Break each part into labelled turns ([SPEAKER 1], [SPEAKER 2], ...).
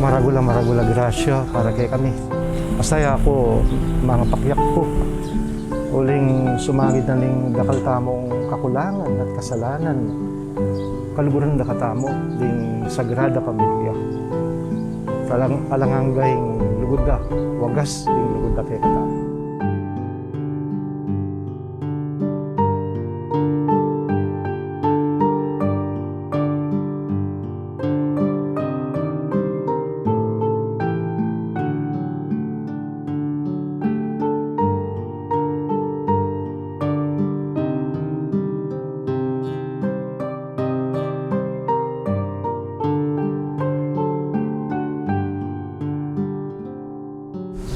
[SPEAKER 1] maragula grasya para kay kami. Masaya ako, mga pakyak ko. Uling sumagid na ning dakal tamong kakulangan at kasalanan. Kaluguran na katamo, ding sagrada pamilya. Alanganggay lugod da, wagas ding lugod da kay katamo.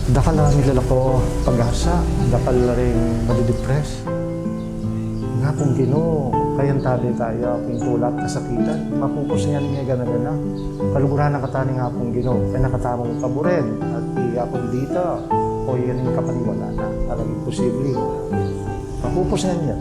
[SPEAKER 1] Dakal na nila ko pag-asa, dakal na rin madidepress. Nga kung Ginoo, kayan tabi tayo, pintulat, kasakitan, mapupos niya niya gana-gana. Kaluguran na katani nga kung Ginoo, kaya nakatamang kaburen, at iyapon dito, o yan yung kapaniwala na, talagang imposible. Mapupos niya.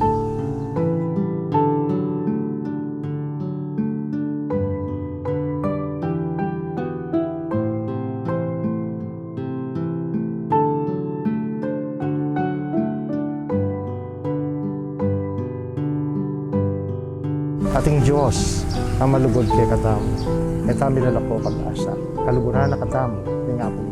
[SPEAKER 1] Ating Diyos ang malugod kay katamo. Kaya tayo nila ko pag-asa. Kaluguran na katamo, yung nga po